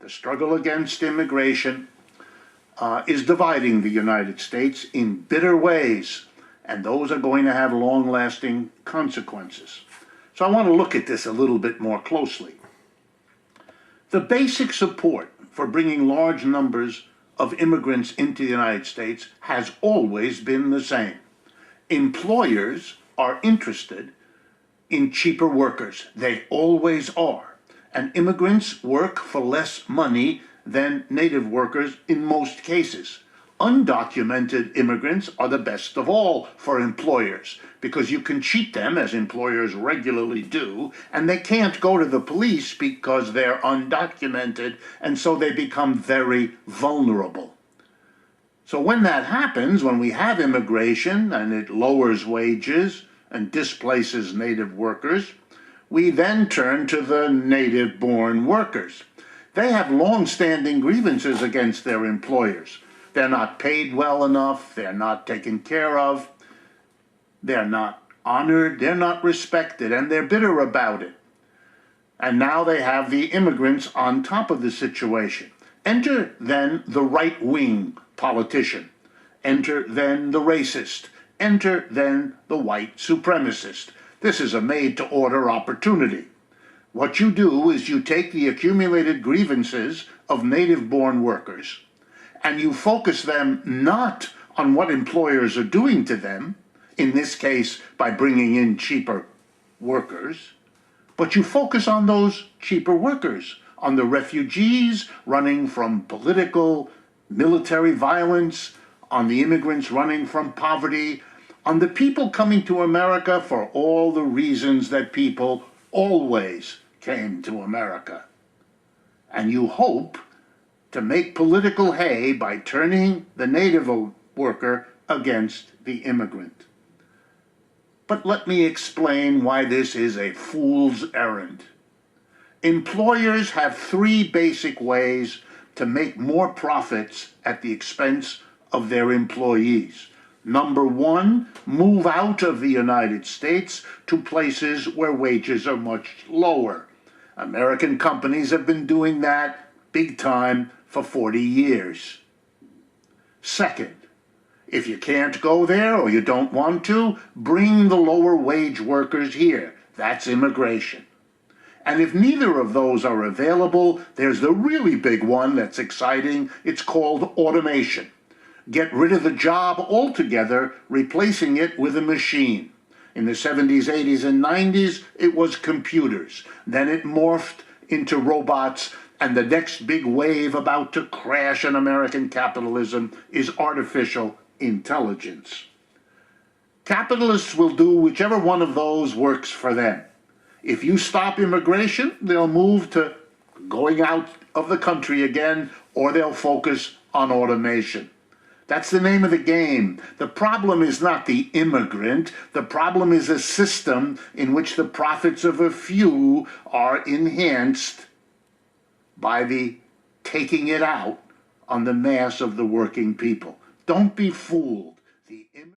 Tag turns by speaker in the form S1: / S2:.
S1: The struggle against immigration is dividing the United States in bitter ways, and those are going to have long-lasting consequences. So I want to look at this a little bit more closely. The basic support for bringing large numbers of immigrants into the United States has always been the same. Employers are interested in cheaper workers. They always are. And immigrants work for less money than native workers in most cases. Undocumented immigrants are the best of all for employers because you can cheat them, as employers regularly do, and they can't go to the police because they're undocumented, and so they become very vulnerable. So when that happens, when we have immigration and it lowers wages and displaces native workers, we then turn to the native-born workers. They have long-standing grievances against their employers. They're not paid well enough, they're not taken care of, they're not honored, they're not respected, and they're bitter about it. And now they have the immigrants on top of the situation. Enter then the right-wing politician. Enter then the racist. Enter then the white supremacist. This is a made-to-order opportunity. What you do is you take the accumulated grievances of native-born workers and you focus them not on what employers are doing to them, in this case by bringing in cheaper workers, but you focus on those cheaper workers, on the refugees running from political, military violence, on the immigrants running from poverty, on the people coming to America for all the reasons that people always came to America. And you hope to make political hay by turning the native worker against the immigrant. But let me explain why this is a fool's errand. Employers have three basic ways to make more profits at the expense of their employees. Number one, move out of the United States to places where wages are much lower. American companies have been doing that big time for 40 years. Second, if you can't go there or you don't want to, bring the lower wage workers here. That's immigration. And if neither of those are available, there's the really big one that's exciting. It's called automation. Get rid of the job altogether, replacing it with a machine. In the 70s, 80s, and 90s, it was computers. Then it morphed into robots, and the next big wave about to crash in American capitalism is artificial intelligence. Capitalists will do whichever one of those works for them. If you stop immigration, they'll move to going out of the country again, or they'll focus on automation. That's the name of the game. The problem is not the immigrant. The problem is a system in which the profits of a few are enhanced by the taking it out on the mass of the working people. Don't be fooled.